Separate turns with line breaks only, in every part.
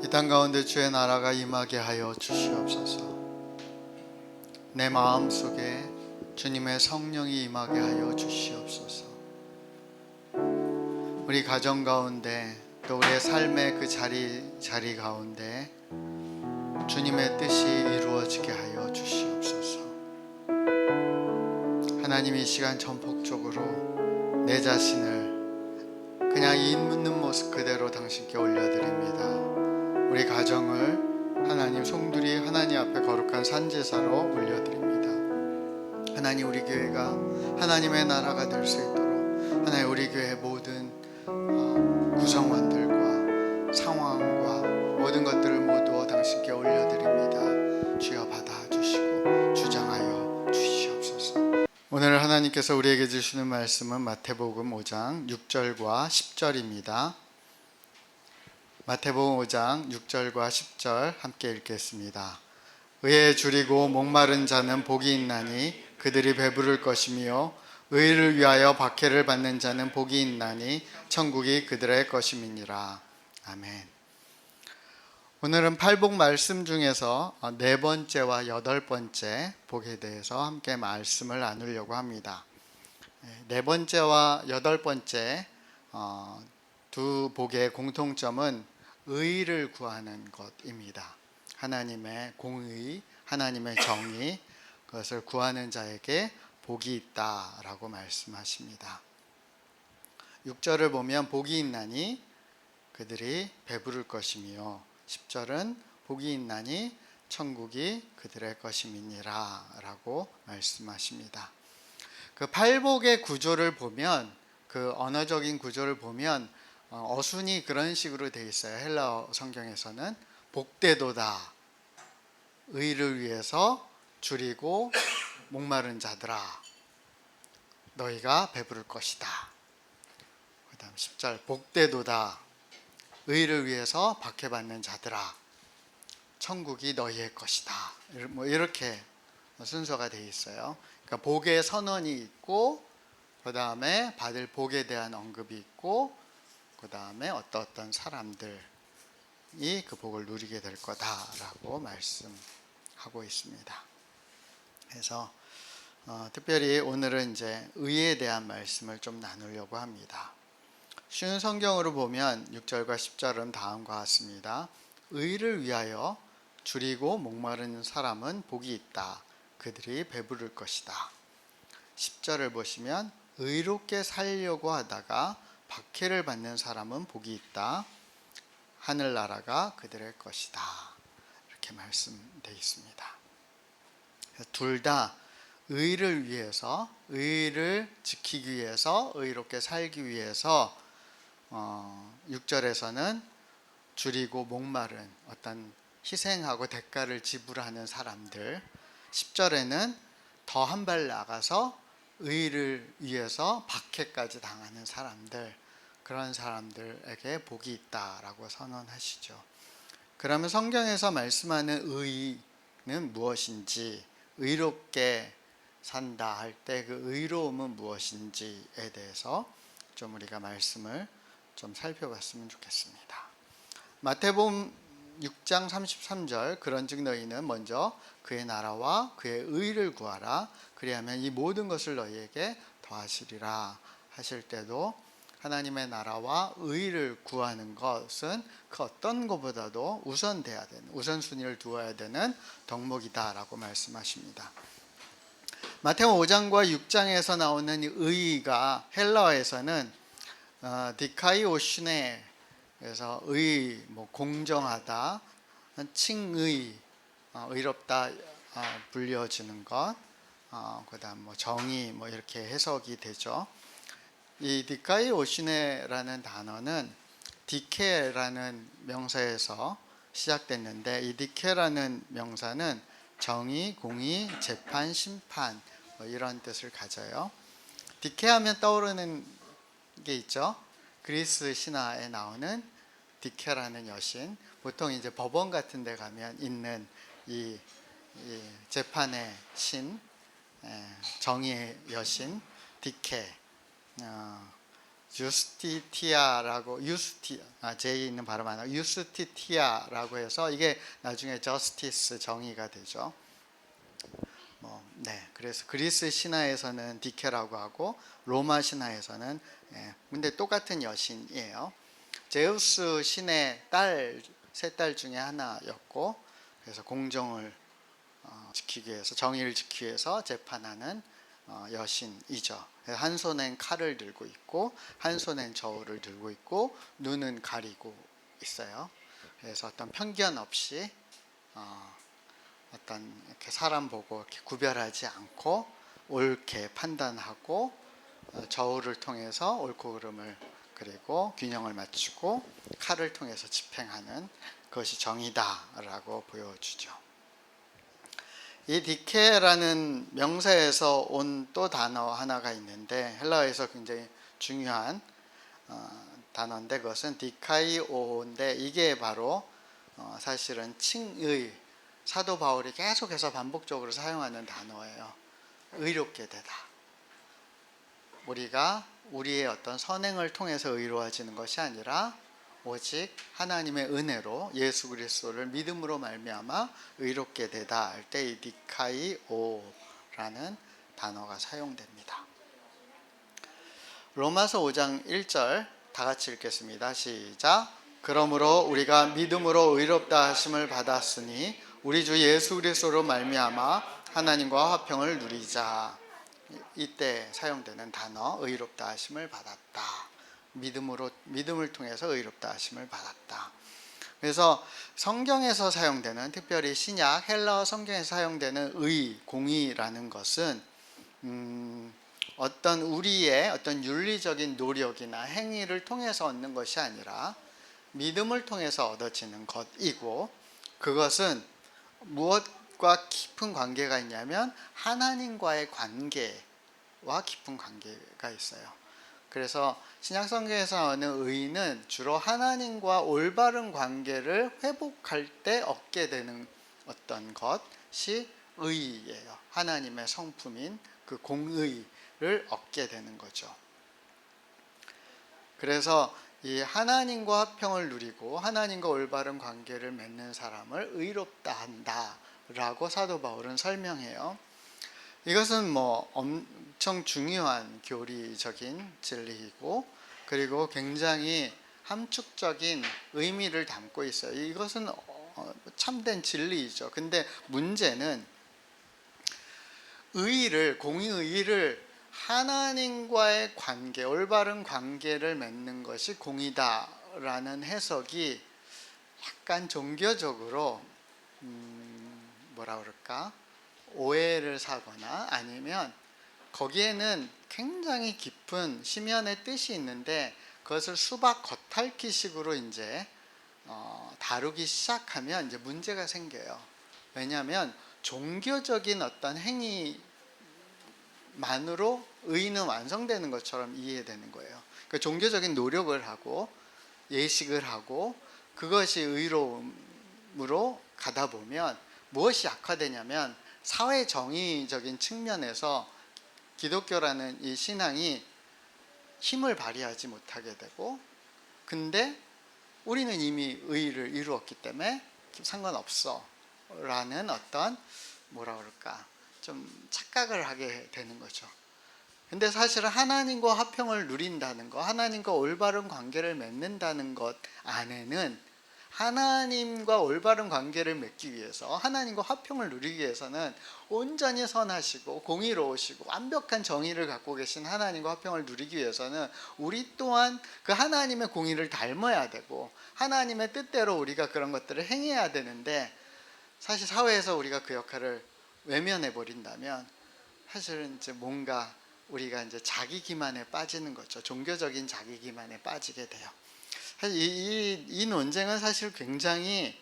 이 땅 가운데 주의 나라가 임하게 하여 주시옵소서. 내 마음속에 주님의 성령이 임하게 하여 주시옵소서. 우리 가정 가운데 또 우리의 삶의 그 자리 가운데 주님의 뜻이 이루어지게 하여 주시옵소서. 하나님, 이 시간 전폭적으로 내 자신을 그냥 있는 모습 그대로 당신께 올려드립니다. 우리 가정을 하나님 송두리 하나님 앞에 거룩한 산제사로 올려드립니다. 하나님, 우리 교회가 하나님의 나라가 될 수 있도록 하나님, 우리 교회 모든 구성원들과 상황과 모든 것들을 모두 당신께 올려드립니다. 주여 받아주시고 주장하여 주시옵소서. 오늘 하나님께서 우리에게 주시는 말씀은 마태복음 5장 6절과 10절입니다. 마태복음 5장 6절과 10절 함께 읽겠습니다. 의에 줄이고 목마른 자는 복이 있나니 그들이 배부를 것이며 의를 위하여 박해를 받는 자는 복이 있나니 천국이 그들의 것임이니라. 아멘. 오늘은 팔복 말씀 중에서 네 번째와 여덟 번째 복에 대해서 함께 말씀을 나누려고 합니다. 네 번째와 여덟 번째 두 복의 공통점은 의를 구하는 것입니다. 하나님의 공의, 하나님의 정의, 그것을 구하는 자에게 복이 있다라고 말씀하십니다. 6절을 보면 복이 있나니 그들이 배부를 것이며 10절은 복이 있나니 천국이 그들의 것임이니라 라고 말씀하십니다. 그 팔복의 구조를 보면, 그 언어적인 구조를 보면 어순이 그런 식으로 되어 있어요. 헬라어 성경에서는 복되도다, 의를 위해서 줄이고 목마른 자들아 너희가 배부를 것이다. 그 다음 10절 복되도다, 의를 위해서 박해받는 자들아 천국이 너희의 것이다. 이렇게 순서가 되어 있어요. 그러니까 복의 선언이 있고, 그 다음에 받을 복에 대한 언급이 있고, 그 다음에 어떤 사람들이 그 복을 누리게 될 거다라고 말씀하고 있습니다. 그래서 특별히 오늘은 이제 의에 대한 말씀을 좀 나누려고 합니다. 쉬운 성경으로 보면 6절과 10절은 다음과 같습니다. 의를 위하여 줄이고 목마른 사람은 복이 있다. 그들이 배부를 것이다. 10절을 보시면 의롭게 살려고 하다가 박해를 받는 사람은 복이 있다. 하늘나라가 그들의 것이다. 이렇게 말씀되어 있습니다. 둘 다 의를 위해서, 의를 지키기 위해서, 의롭게 살기 위해서 6절에서는 줄이고 목마른 어떤 희생하고 대가를 지불하는 사람들, 10절에는 더 한 발 나가서 의를 위해서 박해까지 당하는 사람들, 그런 사람들에게 복이 있다라고 선언하시죠. 그러면 성경에서 말씀하는 의는 무엇인지, 의롭게 산다 할 때 그 의로움은 무엇인지에 대해서 좀 우리가 말씀을 좀 살펴봤으면 좋겠습니다. 마태복음 6장 33절 그런즉 너희는 먼저 그의 나라와 그의 의를 구하라 그리하면 이 모든 것을 너희에게 더하시리라 하실 때도 하나님의 나라와 의를 구하는 것은 그 어떤 것보다도 우선돼야 되는, 우선순위를 두어야 되는 덕목이다라고 말씀하십니다. 마태복음 5장과 6장에서 나오는 의가 헬라어에서는 디카이오슈네, 그래서 의, 공정하다, 칭의, 의롭다 불려주는 것, 그다음 정의 이렇게 해석이 되죠. 이 디카이오슈네라는 단어는 디케라는 명사에서 시작됐는데, 이 디케라는 명사는 정의, 공의, 재판, 심판 이런 뜻을 가져요. 디케하면 떠오르는 게 있죠. 그리스 신화에 나오는 디케라는 여신, 보통 이제 법원 같은 데 가면 있는 이 재판의 신, 정의의 여신 디케, 유스티티아라고 J 있는 발음 안 하고 유스티티아라고 해서 이게 나중에 저스티스 정의가 되죠. 그래서 그리스 신화에서는 디케라고 하고 로마 신화에서는 근데 똑같은 여신이에요. 제우스 신의 세 딸 중에 하나였고, 그래서 공정을 지키기 위해서, 정의를 지키기 위해서 재판하는 여신이죠. 한 손엔 칼을 들고 있고 한 손엔 저울을 들고 있고 눈은 가리고 있어요. 그래서 어떤 편견 없이 어떤 이렇게 사람 보고 이렇게 구별하지 않고 옳게 판단하고 저울을 통해서 옳고 그름을 그리고 균형을 맞추고 칼을 통해서 집행하는 것이 정의다라고 보여주죠. 이 디케라는 명사에서 온 또 단어 하나가 있는데 헬라어에서 굉장히 중요한 단어인데 그것은 디카이오인데 이게 바로 사실은 칭의, 사도 바울이 계속해서 반복적으로 사용하는 단어예요. 의롭게 되다. 우리가 우리의 어떤 선행을 통해서 의로워지는 것이 아니라 오직 하나님의 은혜로 예수 그리스도를 믿음으로 말미암아 의롭게 되다 할 때 이 디카이오라는 단어가 사용됩니다. 로마서 5장 1절 다 같이 읽겠습니다. 시작. 그러므로 우리가 믿음으로 의롭다 하심을 받았으니 우리 주 예수 그리스도로 말미암아 하나님과 화평을 누리자. 이때 사용되는 단어 의롭다 하심을 받았다. 믿음을 통해서 의롭다 하심을 받았다. 그래서 성경에서 사용되는, 특별히 신약 헬라어 성경에서 사용되는 공의라는 것은 어떤 우리의 어떤 윤리적인 노력이나 행위를 통해서 얻는 것이 아니라 믿음을 통해서 얻어지는 것이고, 그것은 무엇과 깊은 관계가 있냐면 하나님과의 관계와 깊은 관계가 있어요. 그래서 신약 성경에서 나오는 의는 주로 하나님과 올바른 관계를 회복할 때 얻게 되는 어떤 것이 의예요. 하나님의 성품인 그 공의를 얻게 되는 거죠. 그래서 이 하나님과 화평을 누리고 하나님과 올바른 관계를 맺는 사람을 의롭다 한다라고 사도 바울은 설명해요. 이것은 엄청 중요한 교리적인 진리이고, 그리고 굉장히 함축적인 의미를 담고 있어요. 이것은 참된 진리이죠. 근데 문제는 공의의를 하나님과의 관계, 올바른 관계를 맺는 것이 공의다라는 해석이 약간 종교적으로 오해를 사거나 아니면 거기에는 굉장히 깊은 심연의 뜻이 있는데 그것을 수박 겉핥기식으로 이제 다루기 시작하면 이제 문제가 생겨요. 왜냐하면 종교적인 어떤 행위만으로 의는 완성되는 것처럼 이해되는 거예요. 그러니까 종교적인 노력을 하고 예식을 하고 그것이 의로움으로 가다 보면 무엇이 악화되냐면 사회 정의적인 측면에서 기독교라는 이 신앙이 힘을 발휘하지 못하게 되고, 근데 우리는 이미 의를 이루었기 때문에 상관없어 라는 어떤 좀 착각을 하게 되는 거죠. 근데 사실은 하나님과 화평을 누린다는 것, 하나님과 올바른 관계를 맺는다는 것 안에는 하나님과 올바른 관계를 맺기 위해서, 하나님과 화평을 누리기 위해서는 온전히 선하시고 공의로우시고 완벽한 정의를 갖고 계신 하나님과 화평을 누리기 위해서는 우리 또한 그 하나님의 공의를 닮아야 되고 하나님의 뜻대로 우리가 그런 것들을 행해야 되는데, 사실 사회에서 우리가 그 역할을 외면해 버린다면 사실은 이제 뭔가 우리가 이제 자기 기만에 빠지는 거죠. 종교적인 자기 기만에 빠지게 돼요. 이 논쟁은 사실 굉장히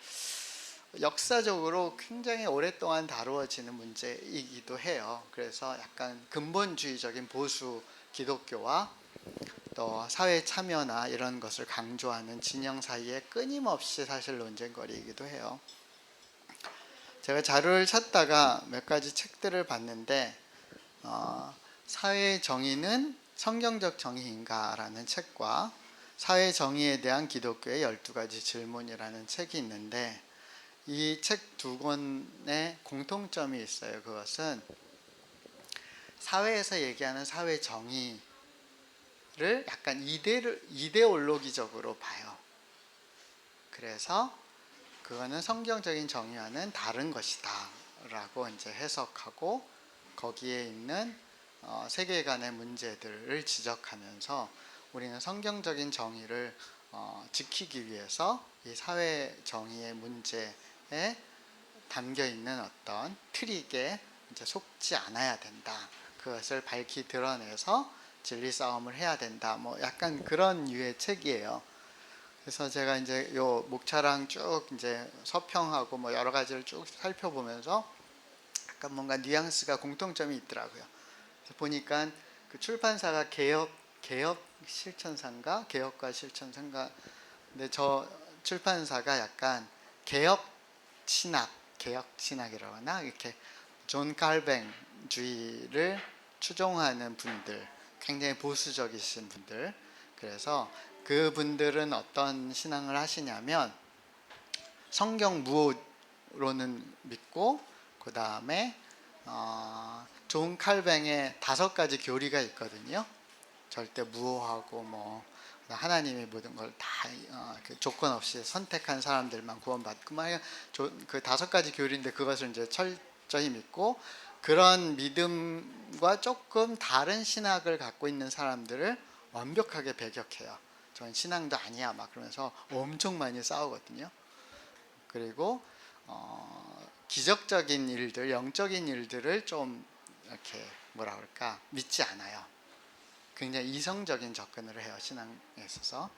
역사적으로 굉장히 오랫동안 다루어지는 문제이기도 해요. 그래서 약간 근본주의적인 보수 기독교와 또 사회 참여나 이런 것을 강조하는 진영 사이에 끊임없이 사실 논쟁거리이기도 해요. 제가 자료를 찾다가 몇 가지 책들을 봤는데 사회 정의는 성경적 정의인가라는 책과 사회 정의에 대한 기독교의 12가지 질문이라는 책이 있는데, 이 책 두 권의 공통점이 있어요. 그것은 사회에서 얘기하는 사회 정의를 약간 이데올로기적으로 봐요. 그래서 그거는 성경적인 정의와는 다른 것이다 라고 이제 해석하고, 거기에 있는 세계관의 문제들을 지적하면서 우리는 성경적인 정의를 지키기 위해서 이 사회 정의의 문제에 담겨 있는 어떤 트릭에 이제 속지 않아야 된다. 그것을 밝히 드러내서 진리 싸움을 해야 된다. 뭐 약간 그런 류의 책이에요. 그래서 제가 이제 요 목차랑 쭉 이제 서평하고 뭐 여러 가지를 쭉 살펴보면서 약간 뭔가 뉘앙스가 공통점이 있더라고요. 그래서 보니까 그 출판사가 개혁 실천사인가 개혁과 실천사인가. 근데 저 출판사가 약간 개혁 신학이라고 하나, 이렇게 존 칼뱅주의를 추종하는 분들, 굉장히 보수적이신 분들. 그래서 그분들은 어떤 신앙을 하시냐면 성경 무호로는 믿고, 그 다음에 존 칼뱅의 5가지 교리가 있거든요. 절대 무호하고 뭐 하나님이 모든 걸 다 조건 없이 선택한 사람들만 구원받고 그 5가지 교리인데, 그것을 이제 철저히 믿고 그런 믿음과 조금 다른 신학을 갖고 있는 사람들을 완벽하게 배격해요. 전 신앙도 아니야 막 그러면서 엄청 많이 싸우거든요. 그리고 기적적인 일들, 영적인 일들을 좀 이렇게 뭐라 그럴까, 믿지 않아요. 굉장히 이성적인 접근을 해요, 신앙에 있어서.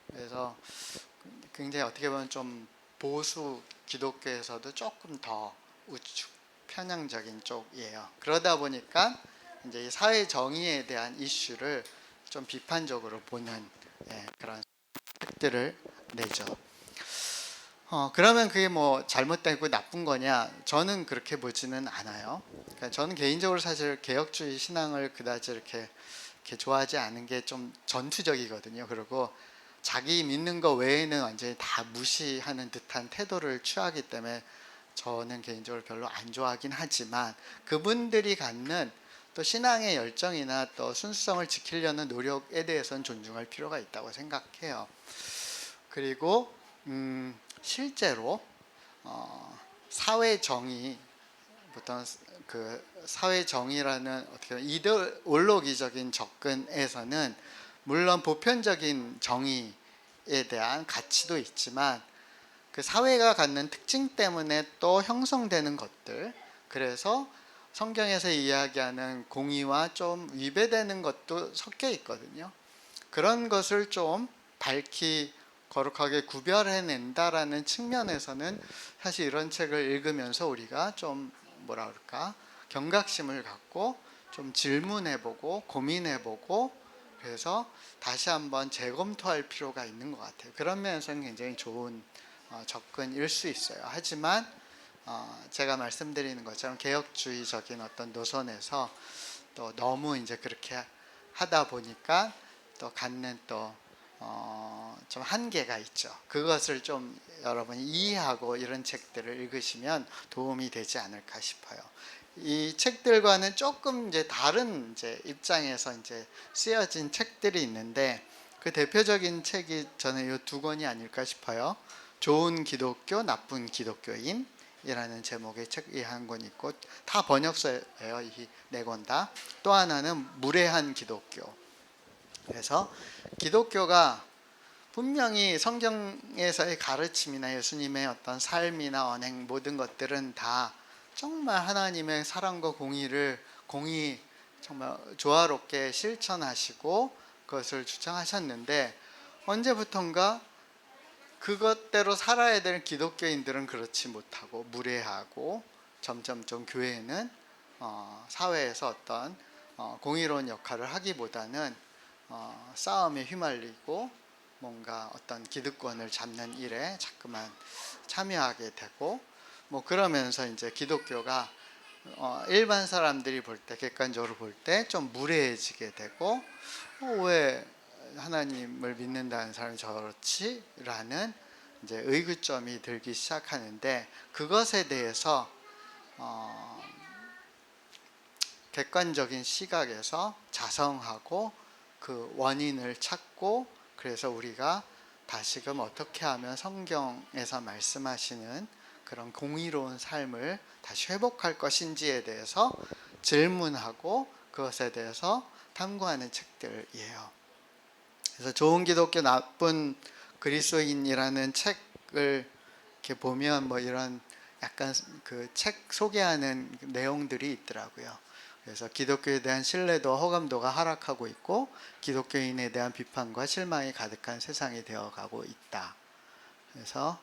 그래서 굉장히 어떻게 보면 좀 보수 기독교에서도 조금 더 우측 편향적인 쪽이에요. 그러다 보니까 이제 이 사회 정의에 대한 이슈를 좀 비판적으로 보는 그런 책들을 내죠. 그러면 그게 뭐 잘못되고 나쁜 거냐? 저는 그렇게 보지는 않아요. 그러니까 저는 개인적으로 사실 개혁주의 신앙을 그다지 이렇게 좋아하지 않은 게 좀 전투적이거든요. 그리고 자기 믿는 거 외에는 완전히 다 무시하는 듯한 태도를 취하기 때문에 저는 개인적으로 별로 안 좋아하긴 하지만, 그분들이 갖는 또 신앙의 열정이나 또 순수성을 지키려는 노력에 대해서는 존중할 필요가 있다고 생각해요. 그리고 실제로 사회 정의, 보통 그 사회 정의라는 어떻게 보면 이데올로기적인 접근에서는 물론 보편적인 정의에 대한 가치도 있지만, 그 사회가 갖는 특징 때문에 또 형성되는 것들, 그래서 성경에서 이야기하는 공의와 좀 위배되는 것도 섞여 있거든요. 그런 것을 좀 밝히 거룩하게 구별해낸다라는 측면에서는 사실 이런 책을 읽으면서 우리가 좀 뭐라 그럴까, 경각심을 갖고 좀 질문해보고 고민해보고, 그래서 다시 한번 재검토할 필요가 있는 것 같아요. 그런 면에서는 굉장히 좋은 접근일 수 있어요. 하지만 제가 말씀드리는 것처럼 개혁주의적인 어떤 노선에서 또 너무 이제 그렇게 하다 보니까 또 갖는 또 좀 한계가 있죠. 그것을 좀 여러분이 이해하고 이런 책들을 읽으시면 도움이 되지 않을까 싶어요. 이 책들과는 조금 이제 다른 이제 입장에서 이제 쓰여진 책들이 있는데, 그 대표적인 책이 저는 이 2권이 아닐까 싶어요. 좋은 기독교, 나쁜 기독교인 이라는 제목의 책이 한 권 있고, 다 번역서예요. 이 4권 다. 또 하나는 무례한 기독교. 그래서 기독교가 분명히 성경에서의 가르침이나 예수님의 어떤 삶이나 언행, 모든 것들은 다 정말 하나님의 사랑과 공의 정말 조화롭게 실천하시고 그것을 주장하셨는데, 언제부턴가 그것대로 살아야 될 기독교인들은 그렇지 못하고 무례하고, 점점 좀 교회는 사회에서 어떤 공의로운 역할을 하기보다는 싸움에 휘말리고 뭔가 어떤 기득권을 잡는 일에 자꾸만 참여하게 되고, 뭐 그러면서 이제 기독교가 일반 사람들이 볼 때, 객관적으로 볼 때 좀 무례해지게 되고, 왜 하나님을 믿는다는 사람이 저렇지? 라는 이제 의구점이 들기 시작하는데, 그것에 대해서 객관적인 시각에서 자성하고 그 원인을 찾고, 그래서 우리가 다시금 어떻게 하면 성경에서 말씀하시는 그런 공의로운 삶을 다시 회복할 것인지에 대해서 질문하고 그것에 대해서 탐구하는 책들이에요. 그래서 좋은 기독교 나쁜 그리스도인이라는 책을 이렇게 보면 뭐 이런 약간 그 책 소개하는 내용들이 있더라고요. 그래서 기독교에 대한 신뢰도 호감도가 하락하고 있고, 기독교인에 대한 비판과 실망이 가득한 세상이 되어가고 있다. 그래서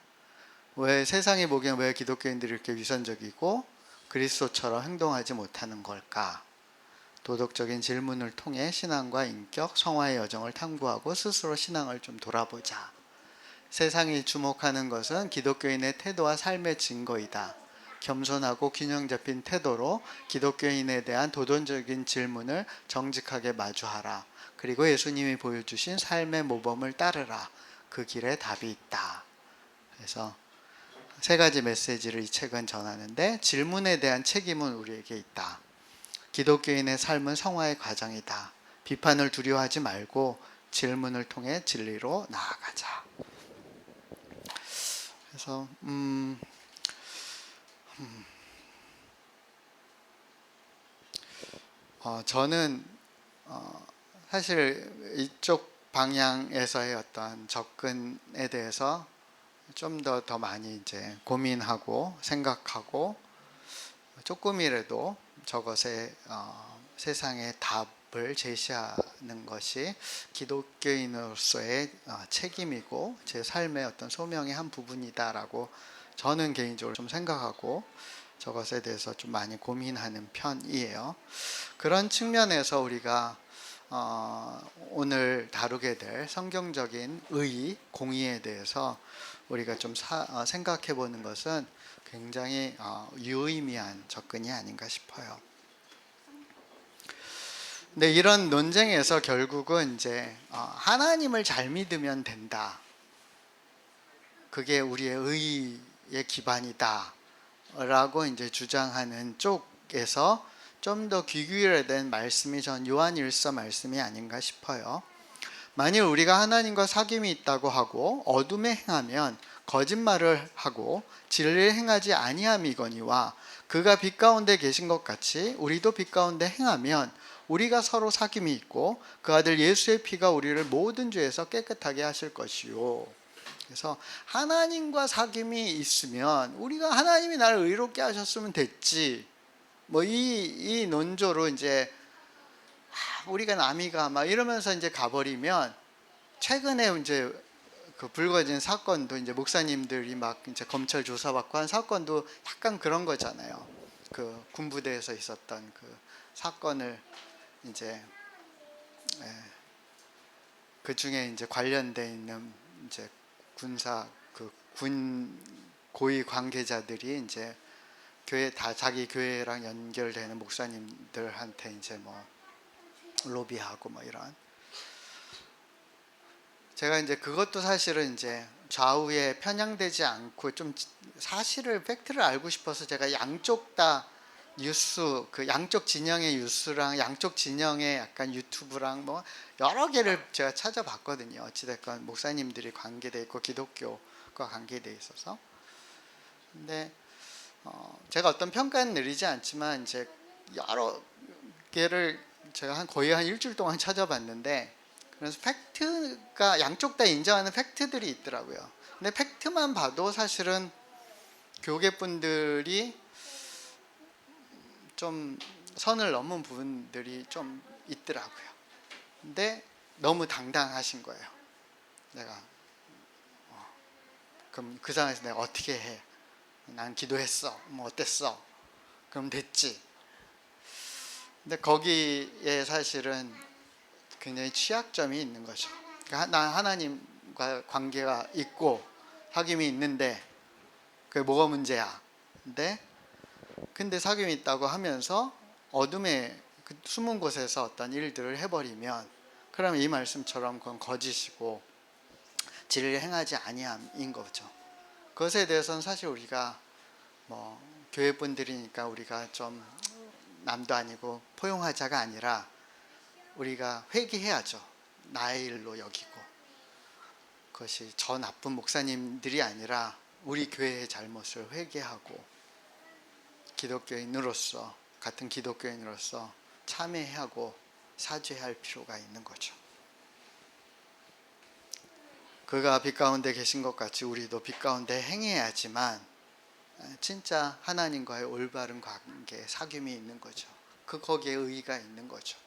왜 세상이 보기엔 왜 기독교인들이 이렇게 위선적이고 그리스도처럼 행동하지 못하는 걸까? 도덕적인 질문을 통해 신앙과 인격, 성화의 여정을 탐구하고 스스로 신앙을 좀 돌아보자. 세상이 주목하는 것은 기독교인의 태도와 삶의 증거이다. 겸손하고 균형 잡힌 태도로 기독교인에 대한 도덕적인 질문을 정직하게 마주하라. 그리고 예수님이 보여주신 삶의 모범을 따르라. 그 길에 답이 있다. 그래서 세 가지 메시지를 이 책은 전하는데, 질문에 대한 책임은 우리에게 있다. 기독교인의 삶은 성화의 과정이다. 비판을 두려워하지 말고 질문을 통해 진리로 나아가자. 그래서 저는 사실 이쪽 방향에서의 어떤 접근에 대해서 좀 더 많이 이제 고민하고 생각하고, 조금이라도 저것에 세상의 답을 제시하는 것이 기독교인으로서의 책임이고 제 삶의 어떤 소명의 한 부분이다라고 저는 개인적으로 좀 생각하고, 저것에 대해서 좀 많이 고민하는 편이에요. 그런 측면에서 우리가 오늘 다루게 될 성경적인 의, 공의에 대해서 우리가 좀 생각해 보는 것은 굉장히 유의미한 접근이 아닌가 싶어요. 근데 이런 논쟁에서 결국은 이제 하나님을 잘 믿으면 된다. 그게 우리의 의의 기반이다. 라고 이제 주장하는 쪽에서 좀 더 귀 기울여야 되는 말씀이 전 요한일서 말씀이 아닌가 싶어요. 만일 우리가 하나님과 사귐이 있다고 하고 어둠에 행하면 거짓말을 하고 진리를 행하지 아니함이거니와, 그가 빛 가운데 계신 것 같이 우리도 빛 가운데 행하면 우리가 서로 사귐이 있고 그 아들 예수의 피가 우리를 모든 죄에서 깨끗하게 하실 것이요. 그래서 하나님과 사귐이 있으면 우리가 하나님이 나를 의롭게 하셨으면 됐지, 뭐 이 논조로 이제 우리가 남이가 막 이러면서 이제 가버리면, 최근에 이제 그 불거진 사건도 이제 목사님들이 막 이제 검찰 조사받고 한 사건도 약간 그런 거잖아요. 그 군부대에서 있었던 그 사건을 이제 그 중에 이제 관련돼 있는 이제 군사 그 군 고위 관계자들이 이제 교회 다 자기 교회랑 연결되는 목사님들한테 이제 뭐 로비하고 뭐 이런, 제가 이제 그것도 사실은 이제 좌우에 편향되지 않고 좀 사실을 팩트를 알고 싶어서 제가 양쪽 다 뉴스, 그 양쪽 진영의 뉴스랑 양쪽 진영의 약간 유튜브랑 뭐 여러 개를 제가 찾아봤거든요. 어찌됐건 목사님들이 관계돼 있고 기독교가 관계돼 있어서. 근데 제가 어떤 평가는 내리지 않지만 이제 여러 개를 제가 거의 한 일주일 동안 찾아봤는데, 그래서 팩트가 양쪽 다 인정하는 팩트들이 있더라고요. 근데 팩트만 봐도 사실은 교계분들이 좀 선을 넘은 부분들이 좀 있더라고요. 근데 너무 당당하신 거예요. 내가 그럼 그 상황에서 내가 어떻게 해? 난 기도했어. 뭐 어땠어? 그럼 됐지. 근데 거기에 사실은 굉장히 취약점이 있는 거죠. 그러니까 나 하나님과 관계가 있고 사귐이 있는데 그게 뭐가 문제야? 근데 근데 사귐이 있다고 하면서 어둠의 그 숨은 곳에서 어떤 일들을 해버리면, 그러면 이 말씀처럼 그건 거짓이고 진리를 행하지 아니함인 거죠. 그것에 대해서는 사실 우리가 뭐 교회 분들이니까 우리가 좀 남도 아니고 포용하자가 아니라 우리가 회개해야죠. 나의 일로 여기고, 그것이 저 나쁜 목사님들이 아니라 우리 교회의 잘못을 회개하고 기독교인으로서, 같은 기독교인으로서 참회하고 사죄할 필요가 있는 거죠. 그가 빛 가운데 계신 것 같이 우리도 빛 가운데 행해야지만 진짜 하나님과의 올바른 관계에 사귐이 있는 거죠. 거기에 의의가 있는 거죠.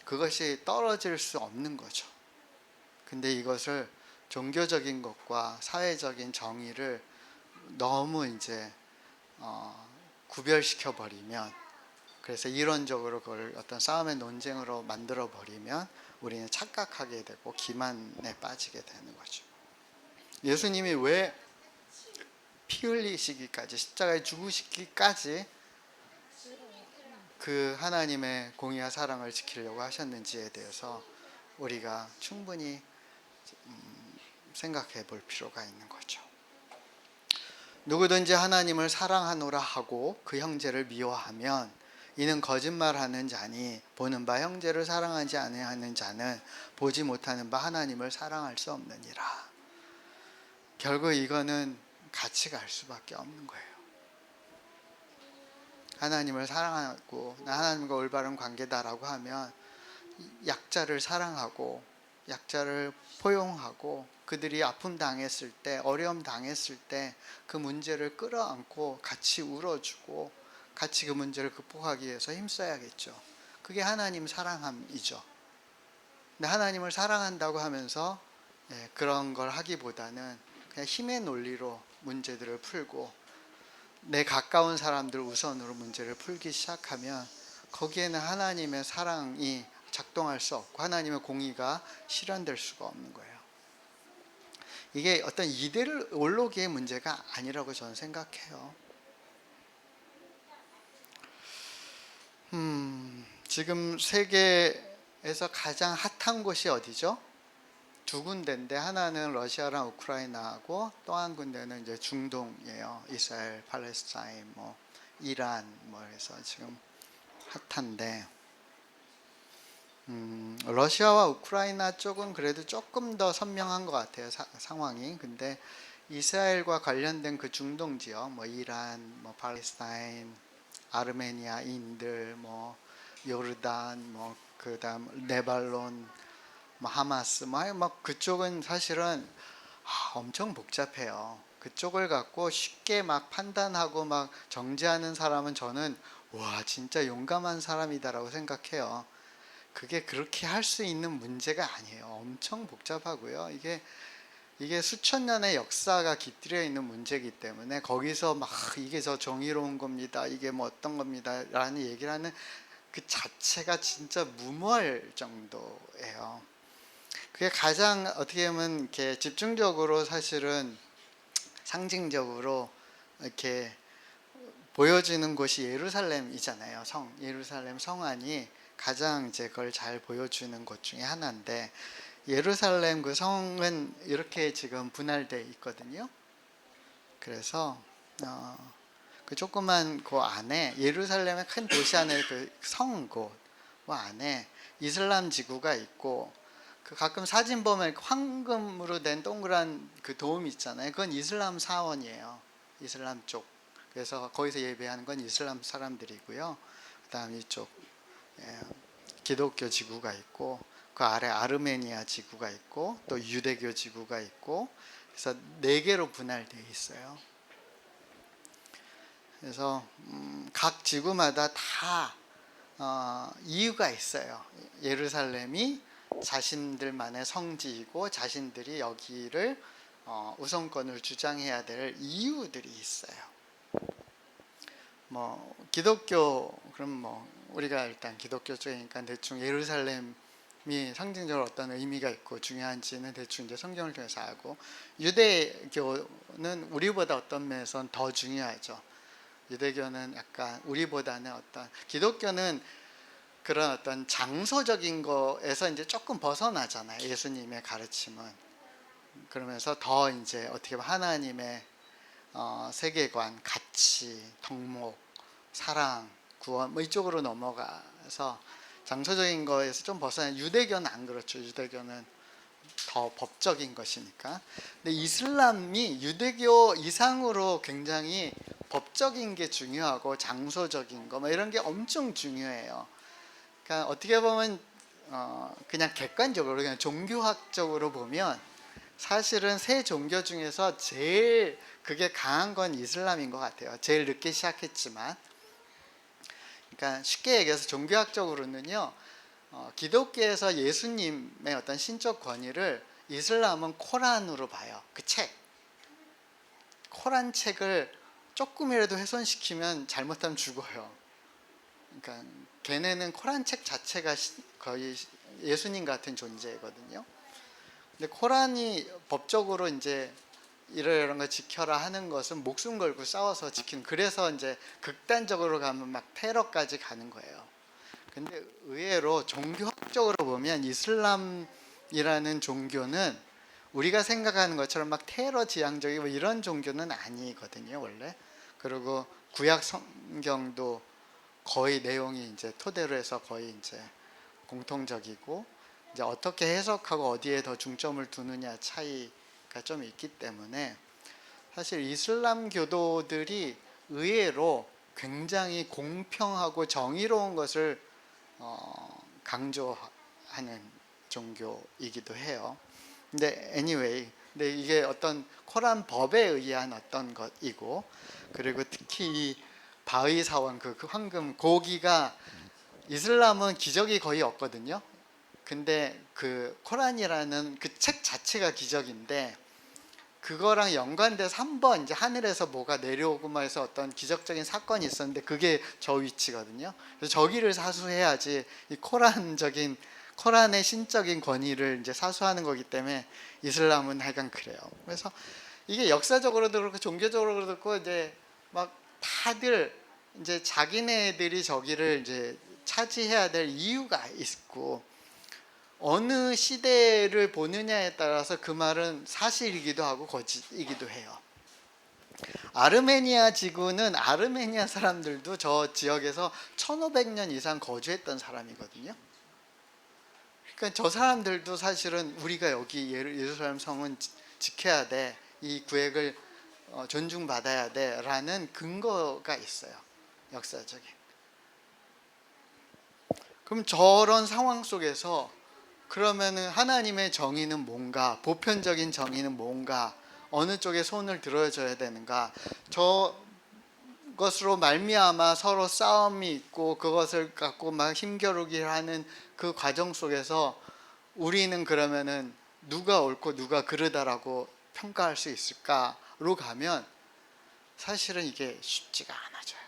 그것이 떨어질 수 없는 거죠. 근데 이것을 종교적인 것과 사회적인 정의를 너무 이제 구별시켜 버리면, 그래서 이론적으로 그걸 어떤 싸움의 논쟁으로 만들어 버리면 우리는 착각하게 되고 기만에 빠지게 되는 거죠. 예수님이 왜 피 흘리시기까지, 십자가에 죽으시기까지 그 하나님의 공의와 사랑을 지키려고 하셨는지에 대해서 우리가 충분히 생각해 볼 필요가 있는 거죠. 누구든지 하나님을 사랑하노라 하고 그 형제를 미워하면 이는 거짓말하는 자니, 보는 바 형제를 사랑하지 아니하는 자는 보지 못하는 바 하나님을 사랑할 수 없느니라. 결국 이거는 같이 갈 수밖에 없는 거예요. 하나님을 사랑하고 하나님과 올바른 관계다라고 하면 약자를 사랑하고 약자를 포용하고 그들이 아픔 당했을 때, 어려움 당했을 때 그 문제를 끌어안고 같이 울어주고 같이 그 문제를 극복하기 위해서 힘써야겠죠. 그게 하나님 사랑함이죠. 근데 하나님을 사랑한다고 하면서 그런 걸 하기보다는 그냥 힘의 논리로 문제들을 풀고 내 가까운 사람들 우선으로 문제를 풀기 시작하면 거기에는 하나님의 사랑이 작동할 수 없고 하나님의 공의가 실현될 수가 없는 거예요. 이게 어떤 이데올로기의 문제가 아니라고 저는 생각해요. 지금 세계에서 가장 핫한 곳이 어디죠? 두 군데인데, 하나는 러시아랑 우크라이나하고 또 한 군데는 이제 중동이에요. 이스라엘, 팔레스타인, 뭐 이란, 뭐 해서 지금 핫한데, 러시아와 우크라이나 쪽은 그래도 조금 더 선명한 것 같아요, 상황이. 근데 이스라엘과 관련된 그 중동 지역, 뭐 이란, 뭐 팔레스타인, 아르메니아, 인들, 뭐 요르단, 뭐 그다음 네발론, 뭐 하마스, 막 그쪽은 사실은 엄청 복잡해요. 그쪽을 갖고 쉽게 막 판단하고 막 정죄하는 사람은 저는 와 진짜 용감한 사람이다라고 생각해요. 그게 그렇게 할 수 있는 문제가 아니에요. 엄청 복잡하고요. 이게 수천 년의 역사가 깃들여 있는 문제이기 때문에 거기서 막 이게 저 정의로운 겁니다, 이게 뭐 어떤 겁니다 라는 얘기를 하는 그 자체가 진짜 무모할 정도예요. 그게 가장 어떻게 보면 이렇게 집중적으로 사실은 상징적으로 이렇게 보여지는 곳이 예루살렘이잖아요. 예루살렘 성안이 가장 이제 그걸 잘 보여주는 곳 중에 하나인데, 예루살렘 그 성은 이렇게 지금 분할되어 있거든요. 그래서 그 조그만 그 안에, 예루살렘의 큰 도시 안에 그 성곳 그 안에 이슬람 지구가 있고, 그 가끔 사진 보면 황금으로 된 동그란 그 돔 있잖아요. 그건 이슬람 사원이에요. 이슬람 쪽. 그래서 거기서 예배하는 건 이슬람 사람들이고요. 그다음 이쪽 기독교 지구가 있고, 그 아래 아르메니아 지구가 있고, 또 유대교 지구가 있고, 그래서 4개로 분할되어 있어요. 그래서 각 지구마다 다 이유가 있어요. 예루살렘이 자신들만의 성지이고 자신들이 여기를 우선권을 주장해야 될 이유들이 있어요. 뭐 기독교, 그럼 뭐 우리가 일단 기독교 쪽이니까 대충 예루살렘이 상징적으로 어떤 의미가 있고 중요한지는 대충 이제 성경을 통해서 알고, 유대교는 우리보다 어떤 면에서는 더 중요하죠. 유대교는 약간 우리보다는, 어떤 기독교는 그런 어떤 장소적인 거에서 이제 조금 벗어나잖아요. 예수님의 가르침은. 그러면서 더 이제 어떻게 보면 하나님의 세계관, 가치, 덕목, 사랑, 구원 뭐 이쪽으로 넘어가서 장소적인 거에서 좀 벗어나. 유대교는 안 그렇죠. 유대교는 더 법적인 것이니까. 근데 이슬람이 유대교 이상으로 굉장히 법적인 게 중요하고 장소적인 거 뭐 이런 게 엄청 중요해요. 그러니까 어떻게 보면 그냥 객관적으로, 그냥 종교학적으로 보면 사실은 세 종교 중에서 제일 그게 강한 건 이슬람인 것 같아요. 제일 늦게 시작했지만. 그러니까 쉽게 얘기해서 종교학적으로는요, 기독교에서 예수님의 어떤 신적 권위를 이슬람은 코란으로 봐요. 그 책, 코란 책을 조금이라도 훼손시키면 잘못하면 죽어요. 그러니까 걔네는 코란 책 자체가 거의 예수님 같은 존재거든요. 근데 코란이 법적으로 이제 이런 거 지켜라 하는 것은 목숨 걸고 싸워서 지키는, 그래서 이제 극단적으로 가면 막 테러까지 가는 거예요. 근데 의외로 종교학적으로 보면 이슬람이라는 종교는 우리가 생각하는 것처럼 막 테러 지향적이고 이런 종교는 아니거든요, 원래. 그리고 구약 성경도 거의 내용이 이제 토대로 해서 거의 이제 공통적이고, 이제 어떻게 해석하고 어디에 더 중점을 두느냐 차이가 좀 있기 때문에 사실 이슬람 교도들이 의외로 굉장히 공평하고 정의로운 것을 강조하는 종교이기도 해요. 근데 anyway, 근데 이게 어떤 코란 법에 의한 어떤 것이고, 그리고 특히 이 바위 사원 그 황금 고기가, 이슬람은 기적이 거의 없거든요. 근데 그 코란이라는 그 책 자체가 기적인데, 그거랑 연관돼서 한번 이제 하늘에서 뭐가 내려오고 막 해서 어떤 기적적인 사건이 있었는데 그게 저 위치거든요. 그래서 저기를 사수해야지 이 코란의 신적인 권위를 이제 사수하는 거기 때문에 이슬람은 하여간 그래요. 그래서 이게 역사적으로도 그렇고 종교적으로도 그렇고 이제 막 다들 이제 자기네들이 저기를 이제 차지해야 될 이유가 있고, 어느 시대를 보느냐에 따라서 그 말은 사실이기도 하고 거짓이기도 해요. 아르메니아 지구는 아르메니아 사람들도 저 지역에서 1500년 이상 거주했던 사람이거든요. 그러니까 저 사람들도 사실은 우리가 여기 예루살렘 성은 지켜야 돼, 이 구획을 존중받아야 돼 라는 근거가 있어요, 역사적인. 그럼 저런 상황 속에서 그러면은 하나님의 정의는 뭔가, 보편적인 정의는 뭔가, 어느 쪽에 손을 들어줘야 되는가, 저것으로 말미암아 서로 싸움이 있고 그것을 갖고 막 힘겨루기를 하는 그 과정 속에서 우리는 그러면은 누가 옳고 누가 그르다라고 평가할 수 있을까로 가면 사실은 이게 쉽지가 않아져요.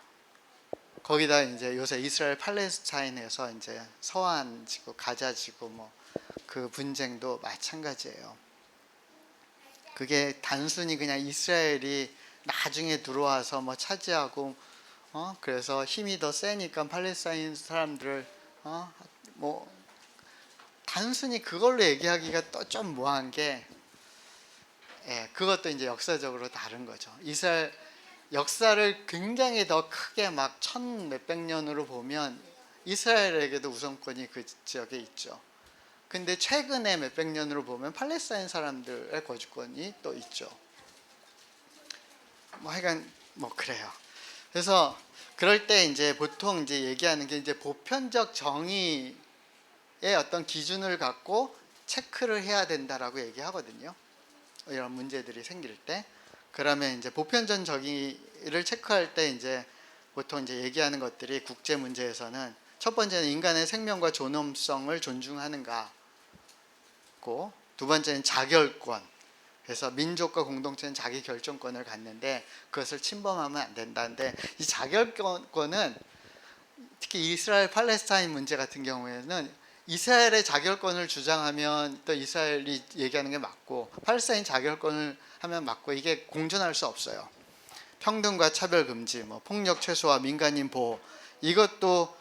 거기다 이제 요새 이스라엘 팔레스타인에서 이제 서한 지구, 가자 지구 뭐 그 분쟁도 마찬가지예요. 그게 단순히 그냥 이스라엘이 나중에 들어와서 뭐 차지하고 그래서 힘이 더 세니까 팔레스타인 사람들을 뭐 단순히 그걸로 얘기하기가 또 좀 뭐한 게, 그것도 이제 역사적으로 다른 거죠. 이스라엘 역사를 굉장히 더 크게 막 1000몇백 년으로 보면 이스라엘에게도 우선권이 그 지역에 있죠. 근데 최근에 몇백 년으로 보면 팔레스타인 사람들의 거주권이 또 있죠. 뭐 하여간 뭐 그래요. 그래서 그럴 때 이제 보통 이제 얘기하는 게 이제 보편적 정의의 어떤 기준을 갖고 체크를 해야 된다라고 얘기하거든요. 이런 문제들이 생길 때. 그러면 이제 보편적 정의를 체크할 때 이제 보통 이제 얘기하는 것들이, 국제 문제에서는 첫 번째는 인간의 생명과 존엄성을 존중하는가, 두 번째는 자결권. 그래서 민족과 공동체는 자기 결정권을 갖는데 그것을 침범하면 안 된다는데, 이 자결권은 특히 이스라엘 팔레스타인 문제 같은 경우에는 이스라엘의 자결권을 주장하면 또 이스라엘이 얘기하는 게 맞고, 팔레스타인 자결권을 하면 맞고, 이게 공존할 수 없어요. 평등과 차별 금지, 뭐 폭력 최소화, 민간인 보호, 이것도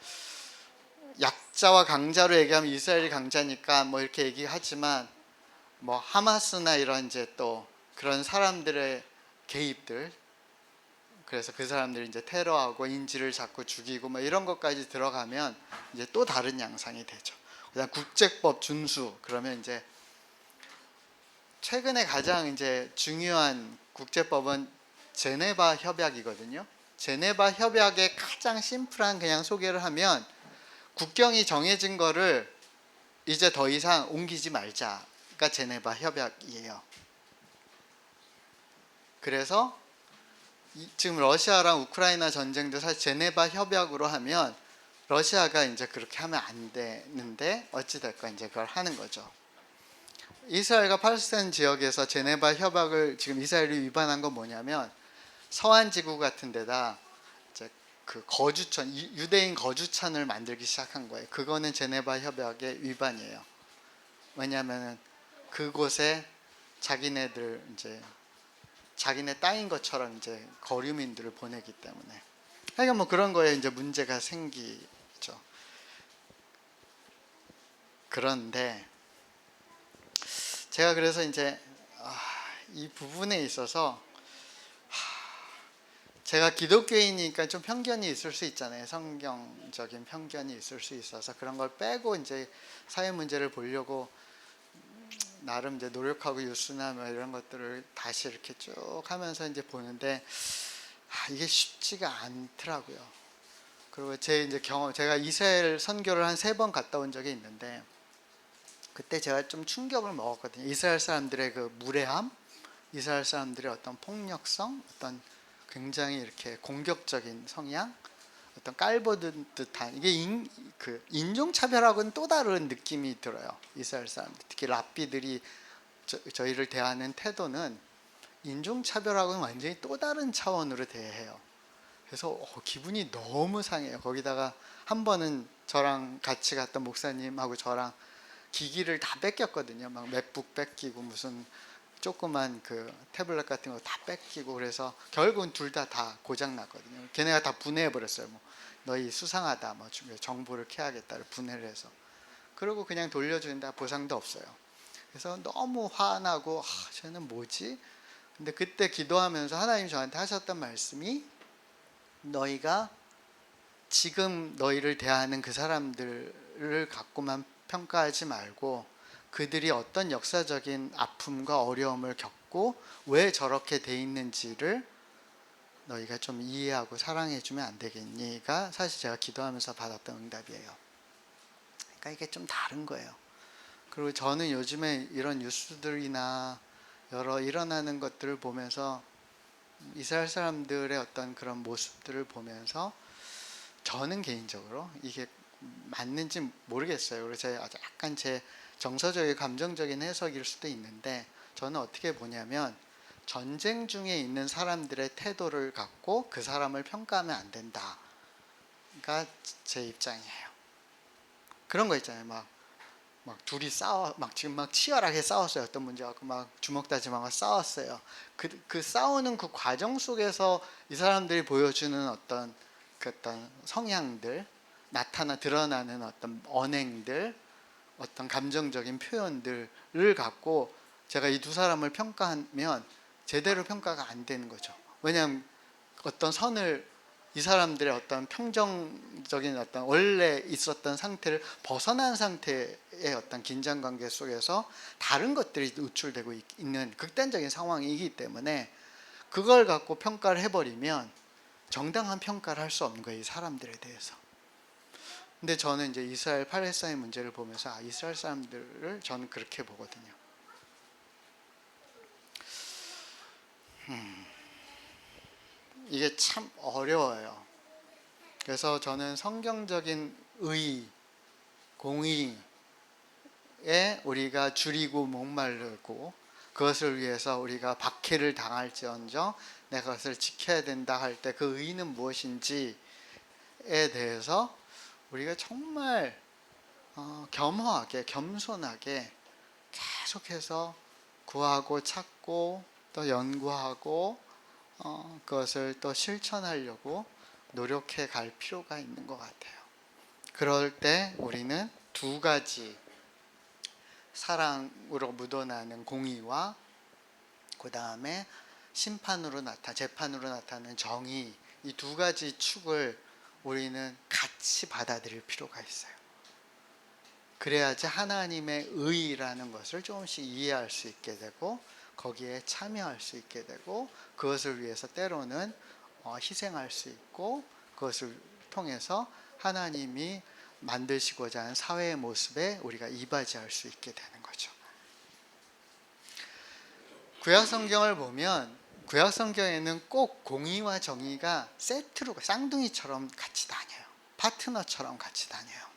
약자와 강자로 얘기하면 이스라엘이 강자니까 뭐 이렇게 얘기하지만, 뭐 하마스나 이런 이제 또 그런 사람들의 개입들, 그래서 그 사람들이 이제 테러하고 인질을 잡고 죽이고 뭐 이런 것까지 들어가면 이제 또 다른 양상이 되죠. 그다음 국제법 준수, 그러면 이제 최근에 가장 이제 중요한 국제법은 제네바 협약이거든요. 제네바 협약의 가장 심플한 그냥 소개를 하면, 국경이 정해진 거를 이제 더 이상 옮기지 말자가 제네바 협약이에요. 그래서 지금 러시아랑 우크라이나 전쟁도 사실 제네바 협약으로 하면 러시아가 이제 그렇게 하면 안 되는데 어찌됐건 이제 그걸 하는 거죠. 이스라엘과 팔레스타인 지역에서 제네바 협약을 지금 이스라엘이 위반한 건 뭐냐면, 서한 지구 같은 데다 이제 그 거주촌, 유대인 거주촌을 만들기 시작한 거예요. 그거는 제네바 협약의 위반이에요. 왜냐하면 그곳에 자기네들 이제 자기네 땅인 것처럼 이제 거류민들을 보내기 때문에, 그러니까 뭐 그런 거에 이제 문제가 생기죠. 그런데 제가 그래서 이제 이 부분에 있어서 제가 기독교인이니까 좀 편견이 있을 수 있잖아요. 성경적인 편견이 있을 수 있어서 그런 걸 빼고 이제 사회 문제를 보려고 나름 이제 노력하고 유수나 뭐 이런 것들을 다시 이렇게 쭉 하면서 이제 보는데 이게 쉽지가 않더라고요. 그리고 제 이제 경험, 제가 이스라엘 선교를 한 3번 갔다 온 적이 있는데, 그때 제가 좀 충격을 먹었거든요. 이스라엘 사람들의 그 무례함, 이스라엘 사람들의 어떤 폭력성, 어떤 굉장히 이렇게 공격적인 성향, 어떤 깔보든 듯한, 이게 인종차별하고는 또 다른 느낌이 들어요. 이스라엘 사람들, 특히 랍비들이 저희를 대하는 태도는 인종차별하고는 완전히 또 다른 차원으로 대해요. 그래서 기분이 너무 상해요. 거기다가 한 번은 저랑 같이 갔던 목사님하고 저랑 기기를 다 뺏겼거든요. 막 맥북 뺏기고 무슨 조그만 그 태블릿 같은 거 다 뺏기고, 그래서 결국은 둘 다 고장 났거든요. 걔네가 다 분해해 버렸어요. 뭐 너희 수상하다, 뭐 정보를 캐야겠다를 분해를 해서, 그리고 그냥 돌려준다, 보상도 없어요. 그래서 너무 화나고 쟤는 뭐지? 근데 그때 기도하면서 하나님이 저한테 하셨던 말씀이, 너희가 지금 너희를 대하는 그 사람들을 갖고만 평가하지 말고, 그들이 어떤 역사적인 아픔과 어려움을 겪고 왜 저렇게 돼 있는지를 너희가 좀 이해하고 사랑해 주면 안 되겠니가 사실 제가 기도하면서 받았던 응답이에요. 그러니까 이게 좀 다른 거예요. 그리고 저는 요즘에 이런 뉴스들이나 여러 일어나는 것들을 보면서 이스라엘 사람들의 어떤 그런 모습들을 보면서 저는 개인적으로 이게 맞는지 모르겠어요. 그래서 약간 제 정서적인 감정적인 해석일 수도 있는데, 저는 어떻게 보냐면 전쟁 중에 있는 사람들의 태도를 갖고 그 사람을 평가하면 안 된다가 제 입장이에요. 그런 거 있잖아요. 막 둘이 지금 막 치열하게 싸웠어요. 어떤 문제 갖고 막 주먹 다짐하고 싸웠어요. 그 싸우는 그 과정 속에서 이 사람들이 보여주는 어떤 성향들, 드러나는 어떤 언행들, 어떤 감정적인 표현들을 갖고 제가 이 두 사람을 평가하면 제대로 평가가 안 되는 거죠. 왜냐하면 어떤 선을, 이 사람들의 어떤 평정적인 어떤 원래 있었던 상태를 벗어난 상태의 어떤 긴장관계 속에서 다른 것들이 노출되고 있는 극단적인 상황이기 때문에, 그걸 갖고 평가를 해버리면 정당한 평가를 할 수 없는 거예요, 이 사람들에 대해서. 근데 저는 이제 이스라엘 팔레스타인 문제를 보면서 이스라엘 사람들을 저는 그렇게 보거든요. 이게 참 어려워요. 그래서 저는 성경적인 의, 공의에 우리가 줄이고 목마르고, 그것을 위해서 우리가 박해를 당할지언정 내가 그것을 지켜야 된다 할 때 그 의는 무엇인지에 대해서 우리가 정말 겸허하게 겸손하게 계속해서 구하고 찾고 또 연구하고 그것을 또 실천하려고 노력해 갈 필요가 있는 것 같아요. 그럴 때 우리는 두 가지 사랑으로 묻어나는 공의와 그 다음에 재판으로 나타나는 정의, 이 두 가지 축을 우리는 같이 받아들일 필요가 있어요. 그래야지 하나님의 의라는 것을 조금씩 이해할 수 있게 되고 거기에 참여할 수 있게 되고 그것을 위해서 때로는 희생할 수 있고 그것을 통해서 하나님이 만드시고자 하는 사회의 모습에 우리가 이바지할 수 있게 되는 거죠. 구약 성경을 보면 구약 성경에는 꼭 공의와 정의가 세트로 쌍둥이처럼 같이 다녀요. 파트너처럼 같이 다녀요.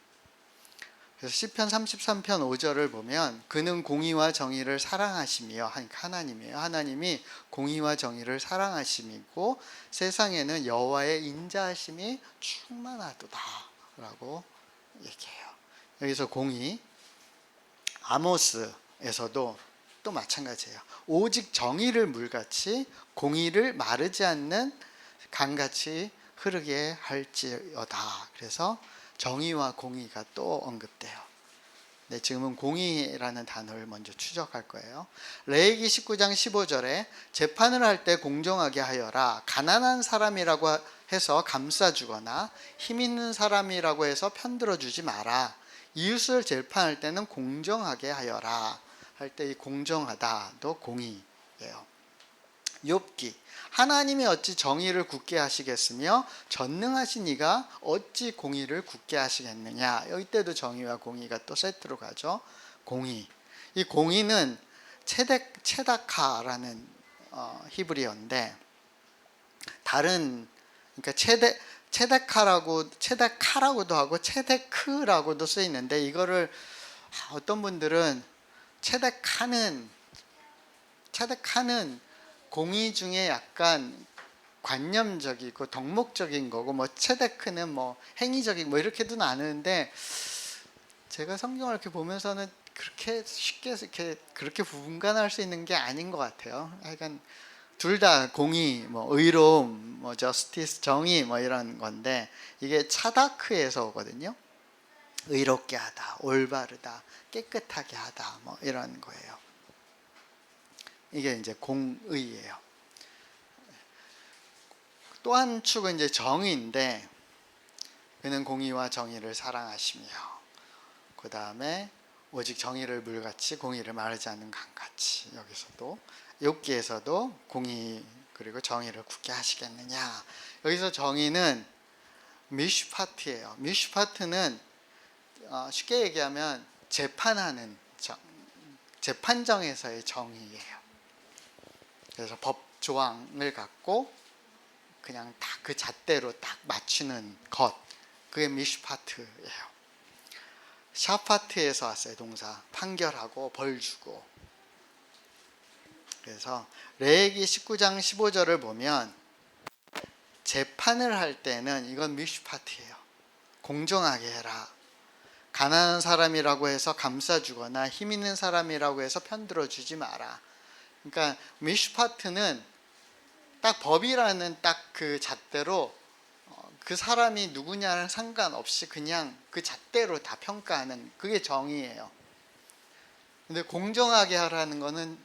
그래서 시편 33편 5절을 보면 그는 공의와 정의를 사랑하시며, 하나님이에요. 하나님이 공의와 정의를 사랑하심이고 세상에는 여호와의 인자하심이 충만하도다 라고 얘기해요. 여기서 공의, 아모스에서도 또 마찬가지예요. 오직 정의를 물같이 공의를 마르지 않는 강같이 흐르게 할지어다. 그래서 정의와 공의가 또 언급돼요. 네, 지금은 공의라는 단어를 먼저 추적할 거예요. 레위기 19장 15절에 재판을 할 때 공정하게 하여라. 가난한 사람이라고 해서 감싸주거나 힘 있는 사람이라고 해서 편들어 주지 마라. 이웃을 재판할 때는 공정하게 하여라. 할 때 이 공정하다도 공의예요. 욥기 하나님이 어찌 정의를 굳게 하시겠으며 전능하신 이가 어찌 공의를 굳게 하시겠느냐. 여기 때도 정의와 공의가 또 세트로 가죠. 공의, 이 공의는 체다카라는 히브리어인데 다른 그러니까 체다카라고도 하고 체데크라고도 쓰이는데 이거를 어떤 분들은 체데카는 공의 중에 약간 관념적이고 덕목적인 거고 뭐 체데크는 뭐 행위적인 뭐 이렇게도 나누는데 제가 성경을 이렇게 보면서는 그렇게 쉽게 이렇게 그렇게 분간할 수 있는 게 아닌 것 같아요. 하여간 둘 다 공의, 뭐 의로움, 뭐 저스티스 정의 뭐 이런 건데 이게 차다크에서 오거든요. 의롭게 하다, 올바르다, 깨끗하게 하다 뭐 이런 거예요. 이게 이제 공의예요. 또 한 축은 이제 정의인데 그는 공의와 정의를 사랑하시며 그 다음에 오직 정의를 물같이 공의를 마르지 않는 강같이 여기서도 욥기에서도 공의 그리고 정의를 굳게 하시겠느냐. 여기서 정의는 미슈파트예요. 미슈파트는 쉽게 얘기하면 재판정에서의 정의예요. 그래서 법 조항을 갖고 그냥 딱 그 잣대로 딱 맞추는 것, 그게 미슈파트예요. 샤파트에서 왔어요. 동사 판결하고 벌 주고. 그래서 레위기 19장 15절을 보면 재판을 할 때는 이건 미슈파트예요. 공정하게 해라. 가난한 사람이라고 해서 감싸주거나 힘 있는 사람이라고 해서 편들어 주지 마라. 그러니까 미슈파트는 딱 법이라는 딱 그 잣대로 그 사람이 누구냐는 상관없이 그냥 그 잣대로 다 평가하는 그게 정의예요. 근데 공정하게 하라는 거는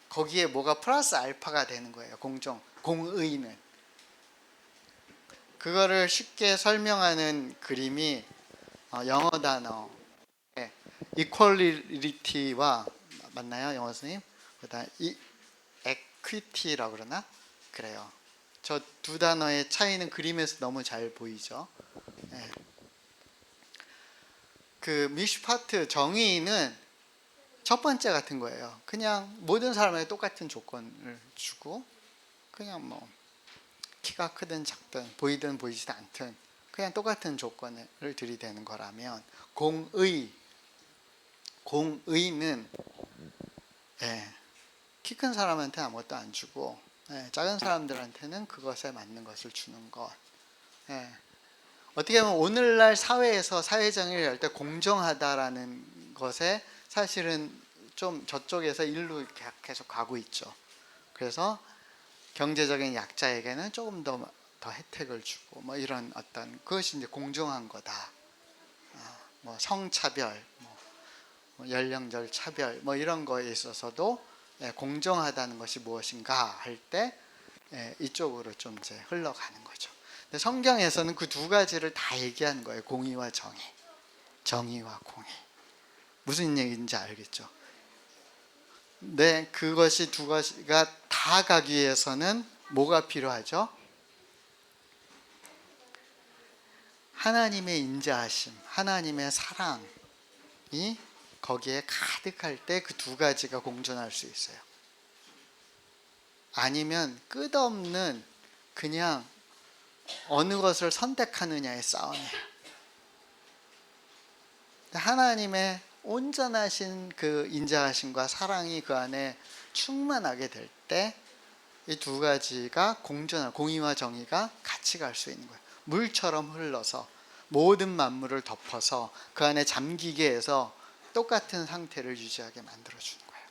거기에 뭐가 플러스 알파가 되는 거예요. 공의는. 그거를 쉽게 설명하는 그림이 영어 단어 equality와 맞나요? 영어 선생님? 그다음 equity라고 그러나? 그래요. 저 두 단어의 차이는 그림에서 너무 잘 보이죠. 네. 그 미슈파트 정의는 첫 번째 같은 거예요. 그냥 모든 사람에게 똑같은 조건을 주고 그냥 뭐 키가 크든 작든 보이든 보이지도 않든 그냥 똑같은 조건을 들이대는 거라면 공의는 키 큰 사람한테 아무것도 안 주고 작은 사람들한테는 그것에 맞는 것을 주는 것. 어떻게 보면 오늘날 사회에서 사회정의를 할 때 공정하다라는 것에 사실은 좀 저쪽에서 일로 이렇게 계속 가고 있죠. 그래서 경제적인 약자에게는 조금 더 혜택을 주고 뭐 이런 어떤 그것이 이제 공정한 거다. 뭐 성차별, 뭐 연령별 차별 뭐 이런 거에 있어서도 공정하다는 것이 무엇인가 할 때 이쪽으로 좀 이제 흘러가는 거죠. 근데 성경에서는 그 두 가지를 다 얘기하는 거예요. 공의와 정의, 정의와 공의. 무슨 얘기인지 알겠죠? 네, 그것이 두 가지가 다 가기 위해서는 뭐가 필요하죠? 하나님의 인자하심, 하나님의 사랑이 거기에 가득할 때 그 두 가지가 공존할 수 있어요. 아니면 끝없는 그냥 어느 것을 선택하느냐의 싸움이에요. 하나님의 온전하신 그 인자하심과 사랑이 그 안에 충만하게 될 때 이 두 가지가 공존한 공의와 정의가 같이 갈 수 있는 거예요. 물처럼 흘러서 모든 만물을 덮어서 그 안에 잠기게 해서 똑같은 상태를 유지하게 만들어주는 거예요.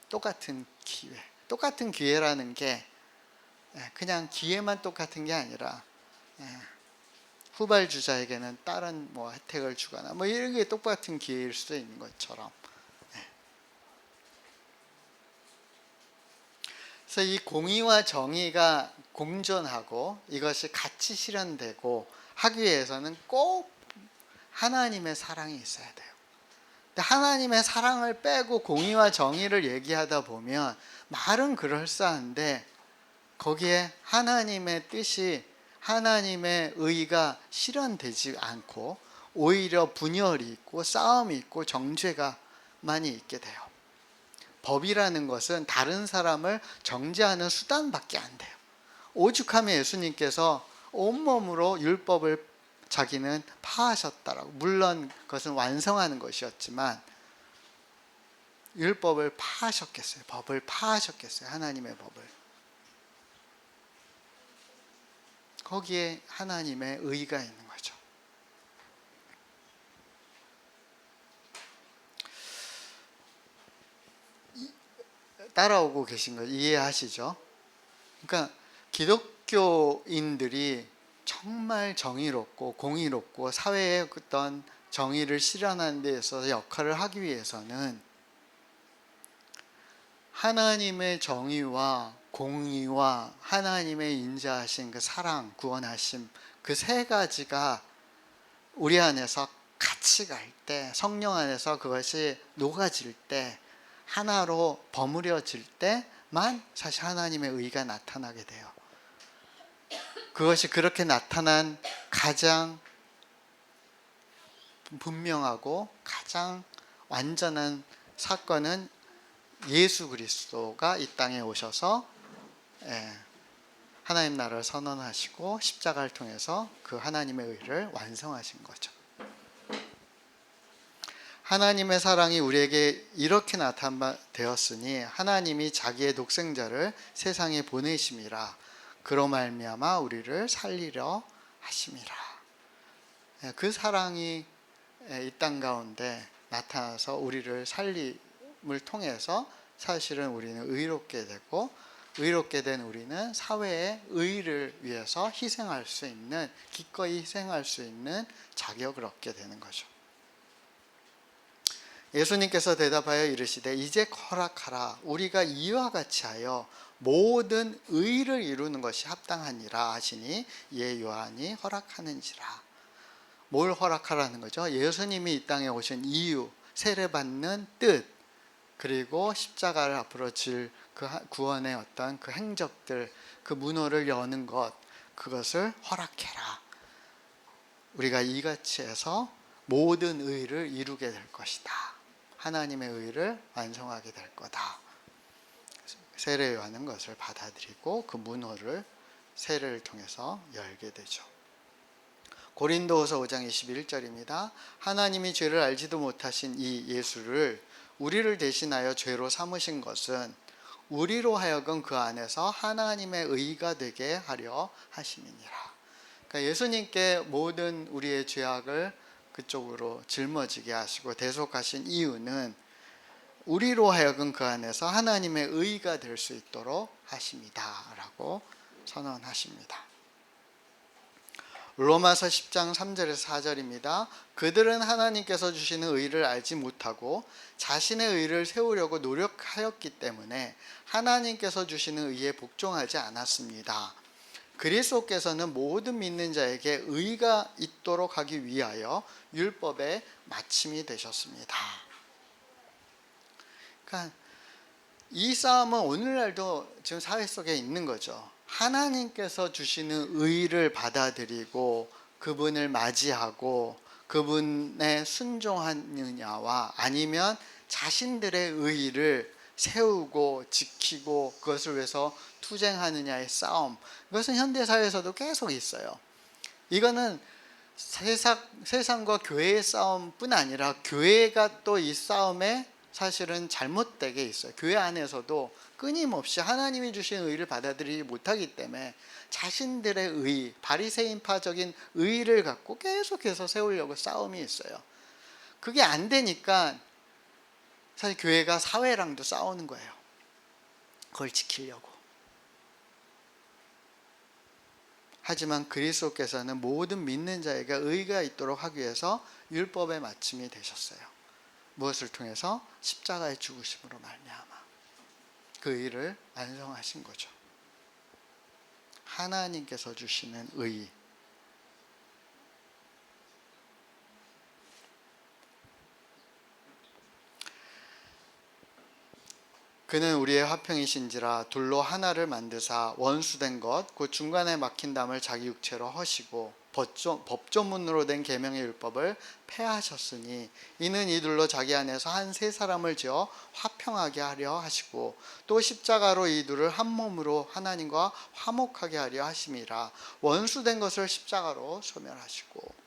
똑같은 기회. 똑같은 기회라는 게 그냥 기회만 똑같은 게 아니라 후발주자에게는 다른 뭐 혜택을 주거나 뭐 이런 게 똑같은 기회일 수도 있는 것처럼. 그래서 이 공의와 정의가 공존하고 이것이 같이 실현되고 하기 위해서는 꼭 하나님의 사랑이 있어야 돼요. 근데 하나님의 사랑을 빼고 공의와 정의를 얘기하다 보면 말은 그럴싸한데 거기에 하나님의 뜻이 하나님의 의가 실현되지 않고 오히려 분열이 있고 싸움이 있고 정죄가 많이 있게 돼요. 법이라는 것은 다른 사람을 정죄하는 수단밖에 안 돼요. 오죽하면 예수님께서 온몸으로 율법을 자기는 파하셨다라고. 물론 그것은 완성하는 것이었지만 율법을 파하셨겠어요? 법을 파하셨겠어요? 하나님의 법을. 거기에 하나님의 의가 있는 거죠. 따라오고 계신 거 이해하시죠? 그러니까 기독교인들이 정말 정의롭고 공의롭고 사회의 어떤 정의를 실현하는 데 있어서 역할을 하기 위해서는 하나님의 정의와 공의와 하나님의 인자하신 그 사랑, 구원하심 그 세 가지가 우리 안에서 같이 갈 때, 성령 안에서 그것이 녹아질 때, 하나로 버무려질 때만 사실 하나님의 의가 나타나게 돼요. 그것이 그렇게 나타난 가장 분명하고 가장 완전한 사건은 예수 그리스도가 이 땅에 오셔서 하나님 나라를 선언하시고 십자가를 통해서 그 하나님의 의를 완성하신 거죠. 하나님의 사랑이 우리에게 이렇게 나타되었으니 하나님이 자기의 독생자를 세상에 보내심이라. 그로 말미암아 우리를 살리려 하심이라. 그 사랑이 이 땅 가운데 나타나서 우리를 살림을 통해서 사실은 우리는 의롭게 되고 의롭게 된 우리는 사회의 의를 위해서 희생할 수 있는 기꺼이 희생할 수 있는 자격을 얻게 되는 거죠. 예수님께서 대답하여 이르시되 이제 허락하라. 우리가 이와 같이 하여 모든 의를 이루는 것이 합당하니라 하시니 이에 요한이 허락하는지라. 뭘 허락하라는 거죠? 예수님이 이 땅에 오신 이유, 세례받는 뜻, 그리고 십자가를 앞으로 질 그 구원의 어떤 그 행적들, 그 문호를 여는 것, 그것을 허락해라. 우리가 이같이 해서 모든 의를 이루게 될 것이다. 하나님의 의를 완성하게 될 거다. 세례 요한은 것을 받아들이고 그 문호를 세례를 통해서 열게 되죠. 고린도후서 5장 21절입니다. 하나님이 죄를 알지도 못하신 이 예수를 우리를 대신하여 죄로 삼으신 것은 우리로 하여금 그 안에서 하나님의 의가 되게 하려 하심이니라. 그러니까 그러니까 예수님께 모든 우리의 죄악을 그쪽으로 짊어지게 하시고 대속하신 이유는 우리로 하여금 그 안에서 하나님의 의가 될 수 있도록 하십니다 라고 선언하십니다. 로마서 10장 3절에서 4절입니다. 그들은 하나님께서 주시는 의를 알지 못하고 자신의 의를 세우려고 노력하였기 때문에 하나님께서 주시는 의에 복종하지 않았습니다. 그리스도께서는 모든 믿는 자에게 의가 있도록 하기 위하여 율법의 마침이 되셨습니다. 그러니까 이 싸움은 오늘날도 지금 사회 속에 있는 거죠. 하나님께서 주시는 의를 받아들이고 그분을 맞이하고 그분에 순종하느냐와 아니면 자신들의 의를 세우고 지키고 그것을 위해서 투쟁하느냐의 싸움, 이것은 현대사회에서도 계속 있어요. 이거는 세상과 교회의 싸움뿐 아니라 교회가 또 이 싸움에 사실은 잘못되게 있어요. 교회 안에서도 끊임없이 하나님이 주신 의를 받아들이지 못하기 때문에 자신들의 의, 바리새인파적인 의를 갖고 계속해서 세우려고 싸움이 있어요. 그게 안 되니까 사실 교회가 사회랑도 싸우는 거예요. 그걸 지키려고. 하지만 그리스도께서는 모든 믿는 자에게 의가 있도록 하기 위해서 율법의 마침이 되셨어요. 무엇을 통해서? 십자가의 죽으심으로 말미암아 그 의를 완성하신 거죠. 하나님께서 주시는 의. 그는 우리의 화평이신지라 둘로 하나를 만드사 원수된 것 곧 중간에 막힌 담을 자기 육체로 허시고 법조문으로 된 계명의 율법을 폐하셨으니 이는 이 둘로 자기 안에서 한 세 사람을 지어 화평하게 하려 하시고 또 십자가로 이 둘을 한 몸으로 하나님과 화목하게 하려 하심이라. 원수된 것을 십자가로 소멸하시고.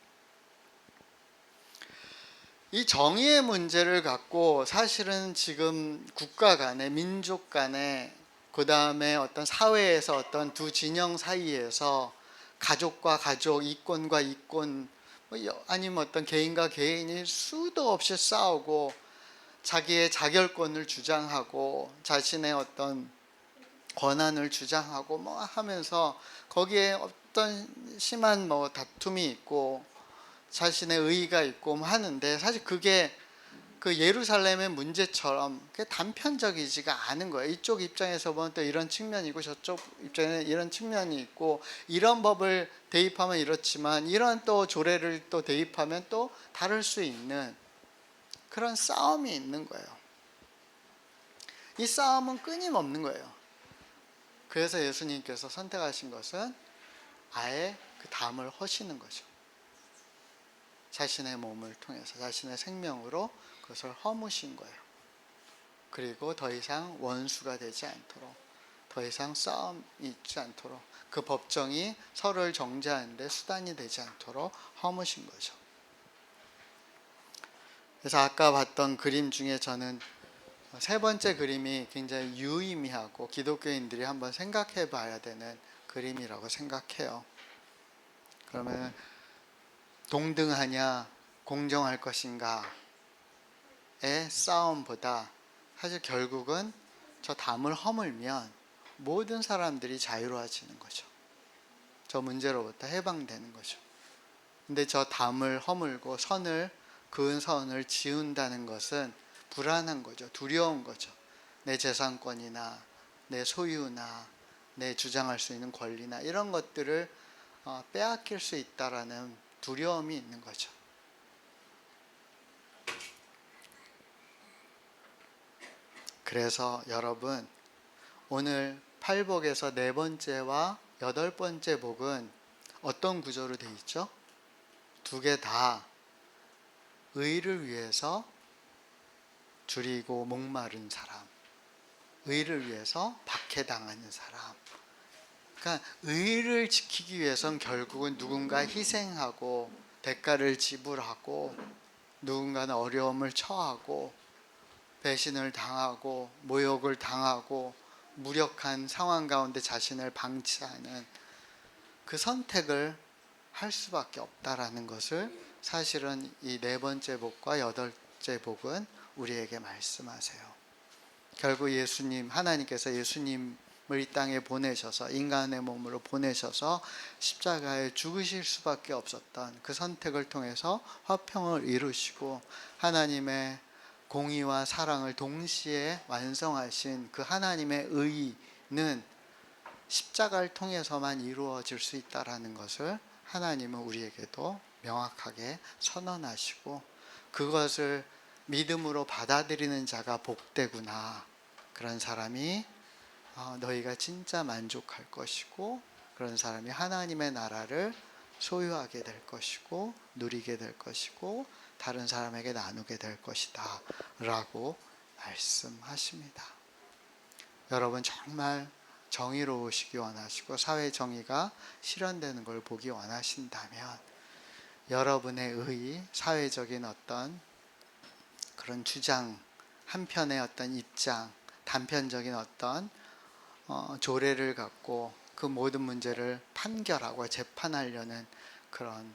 이 정의의 문제를 갖고 사실은 지금 국가 간에 민족 간에 그 다음에 어떤 사회에서 어떤 두 진영 사이에서 가족과 가족, 이권과 이권, 아니면 어떤 개인과 개인이 수도 없이 싸우고 자기의 자결권을 주장하고 자신의 어떤 권한을 주장하고 뭐 하면서 거기에 어떤 심한 뭐 다툼이 있고 자신의 의의가 있고 하는데 사실 그게 그 예루살렘의 문제처럼 단편적이지가 않은 거예요. 이쪽 입장에서 보면 또 이런 측면이고 저쪽 입장에는 이런 측면이 있고 이런 법을 대입하면 이렇지만 이런 또 조례를 또 대입하면 또 다를 수 있는 그런 싸움이 있는 거예요. 이 싸움은 끊임없는 거예요. 그래서 예수님께서 선택하신 것은 아예 그 담을 허시는 거죠. 자신의 몸을 통해서 자신의 생명으로 그것을 허무신 거예요. 그리고 더 이상 원수가 되지 않도록, 더 이상 싸움이 있지 않도록, 그 법정이 서로를 정죄하는 데 수단이 되지 않도록 허무신 거죠. 그래서 아까 봤던 그림 중에 저는 세 번째 그림이 굉장히 유의미하고 기독교인들이 한번 생각해 봐야 되는 그림이라고 생각해요. 그러면 동등하냐 공정할 것인가의 싸움보다 사실 결국은 저 담을 허물면 모든 사람들이 자유로워지는 거죠. 저 문제로부터 해방되는 거죠. 근데 저 담을 허물고 그은 선을 지운다는 것은 불안한 거죠. 두려운 거죠. 내 재산권이나 내 소유나 내 주장할 수 있는 권리나 이런 것들을 빼앗길 수 있다라는 두려움이 있는 거죠. 그래서 여러분 오늘 팔복에서 네 번째와 여덟 번째 복은 어떤 구조로 되어 있죠? 두 개 다 의를 위해서 줄이고 목마른 사람, 의를 위해서 박해당하는 사람. 그러니까 의를 지키기 위해선 결국은 누군가 희생하고 대가를 지불하고 누군가는 어려움을 처하고 배신을 당하고 모욕을 당하고 무력한 상황 가운데 자신을 방치하는 그 선택을 할 수밖에 없다라는 것을 사실은 이 네 번째 복과 여덟째 복은 우리에게 말씀하세요. 결국 예수님, 하나님께서 예수님을 이 땅에 보내셔서 인간의 몸으로 보내셔서 십자가에 죽으실 수밖에 없었던 그 선택을 통해서 화평을 이루시고 하나님의 공의와 사랑을 동시에 완성하신 그 하나님의 의는 십자가를 통해서만 이루어질 수 있다라는 것을 하나님은 우리에게도 명확하게 선언하시고 그것을 믿음으로 받아들이는 자가 복되구나. 그런 사람이 너희가 진짜 만족할 것이고 그런 사람이 하나님의 나라를 소유하게 될 것이고 누리게 될 것이고 다른 사람에게 나누게 될 것이다 라고 말씀하십니다. 여러분 정말 정의로우시기 원하시고 사회 정의가 실현되는 걸 보기 원하신다면 여러분의 의, 사회적인 어떤 그런 주장, 한편의 어떤 입장, 단편적인 어떤 조례를 갖고 그 모든 문제를 판결하고 재판하려는 그런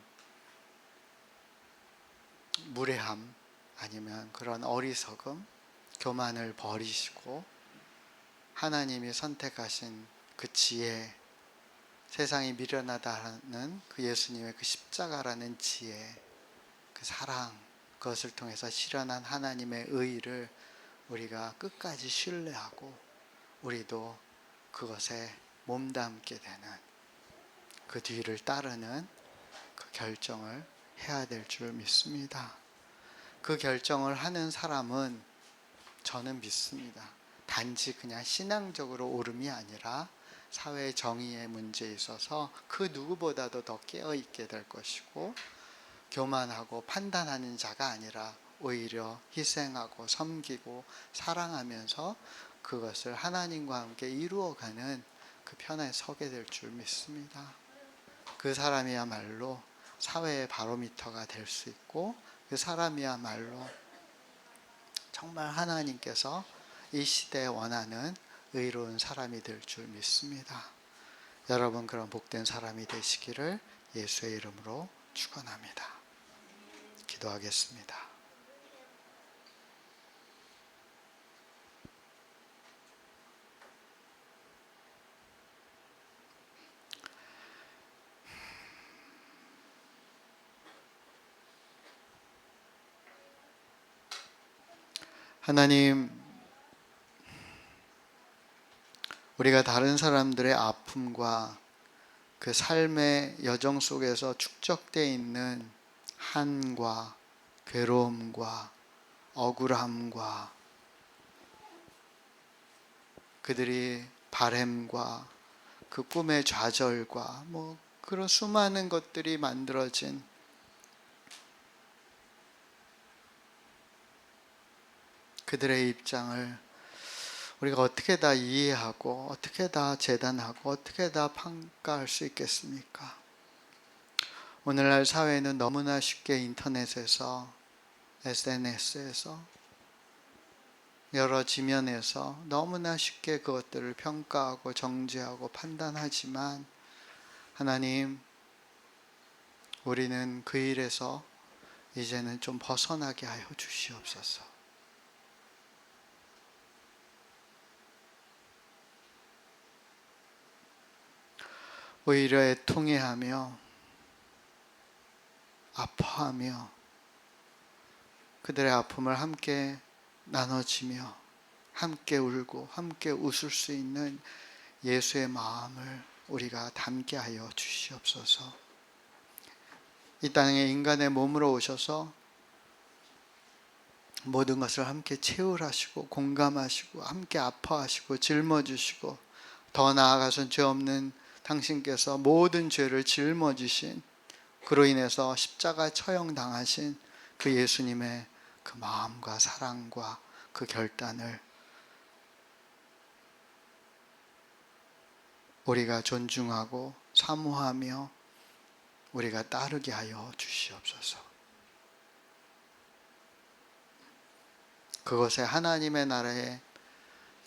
무례함 아니면 그런 어리석음, 교만을 버리시고 하나님이 선택하신 그 지혜, 세상이 미련하다는 그 예수님의 그 십자가라는 지혜, 그 사랑, 그것을 통해서 실현한 하나님의 의를 우리가 끝까지 신뢰하고 우리도 그것에 몸담게 되는 그 뒤를 따르는 그 결정을 해야 될 줄 믿습니다. 그 결정을 하는 사람은 저는 믿습니다. 단지 그냥 신앙적으로 옳음이 아니라 사회 정의의 문제에 있어서 그 누구보다도 더 깨어있게 될 것이고 교만하고 판단하는 자가 아니라 오히려 희생하고 섬기고 사랑하면서 그것을 하나님과 함께 이루어가는 그 편에 서게 될 줄 믿습니다. 그 사람이야말로 사회의 바로미터가 될 수 있고 그 사람이야말로 정말 하나님께서 이 시대에 원하는 의로운 사람이 될 줄 믿습니다. 여러분 그런 복된 사람이 되시기를 예수의 이름으로 축원합니다. 기도하겠습니다. 하나님, 우리가 다른 사람들의 아픔과 그 삶의 여정 속에서 축적되어 있는 한과 괴로움과 억울함과 그들이 바램과 그 꿈의 좌절과 그런 수많은 것들이 만들어진 그들의 입장을 우리가 어떻게 다 이해하고 어떻게 다 재단하고 어떻게 다 평가할 수 있겠습니까? 오늘날 사회는 너무나 쉽게 인터넷에서 SNS에서 여러 지면에서 너무나 쉽게 그것들을 평가하고 정죄하고 판단하지만 하나님, 우리는 그 일에서 이제는 좀 벗어나게 하여 주시옵소서. 오히려 애통해하며 아파하며 그들의 아픔을 함께 나눠지며 함께 울고 함께 웃을 수 있는 예수의 마음을 우리가 담게 하여 주시옵소서. 이 땅에 인간의 몸으로 오셔서 모든 것을 함께 채울하시고 공감하시고 함께 아파하시고 짊어지시고 더 나아가서 죄 없는 당신께서 모든 죄를 짊어지신 그로 인해서 십자가 처형당하신 그 예수님의 그 마음과 사랑과 그 결단을 우리가 존중하고 사모하며 우리가 따르게 하여 주시옵소서. 그것에 하나님의 나라에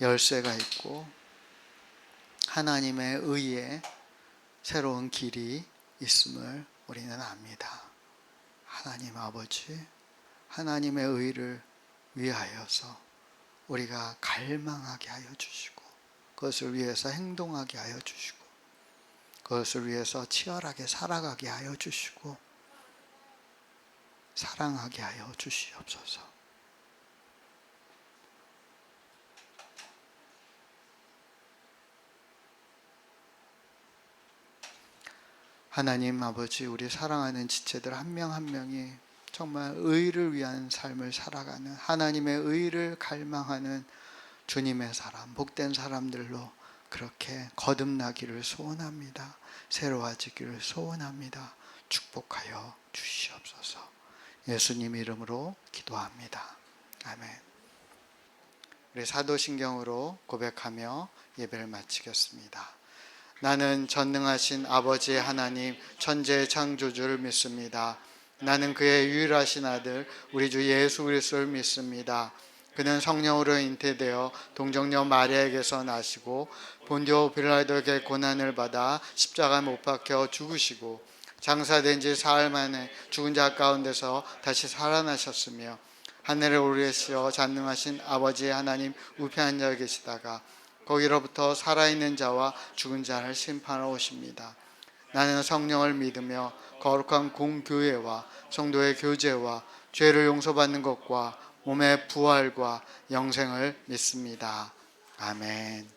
열쇠가 있고 하나님의 의에 새로운 길이 있음을 우리는 압니다. 하나님 아버지, 하나님의 의를 위하여서 우리가 갈망하게 하여 주시고, 그것을 위해서 행동하게 하여 주시고, 그것을 위해서 치열하게 살아가게 하여 주시고, 사랑하게 하여 주시옵소서. 하나님 아버지, 우리 사랑하는 지체들 한 명 한 명이 정말 의를 위한 삶을 살아가는, 하나님의 의를 갈망하는 주님의 사람, 복된 사람들로 그렇게 거듭나기를 소원합니다. 새로워지기를 소원합니다. 축복하여 주시옵소서. 예수님 이름으로 기도합니다. 아멘. 우리 사도신경으로 고백하며 예배를 마치겠습니다. 나는 전능하신 아버지 하나님 천지의 창조주를 믿습니다. 나는 그의 유일하신 아들 우리 주 예수 그리스도를 믿습니다. 그는 성령으로 잉태되어 동정녀 마리아에게서 나시고 본디오 빌라도에게 고난을 받아 십자가에 못 박혀 죽으시고 장사된 지 사흘 만에 죽은 자 가운데서 다시 살아나셨으며 하늘에 오르시어 전능하신 아버지 하나님 우편한 자에 계시다가 거기로부터 살아있는 자와 죽은 자를 심판하러 오십니다. 나는 성령을 믿으며 거룩한 공교회와 성도의 교제와 죄를 용서받는 것과 몸의 부활과 영생을 믿습니다. 아멘.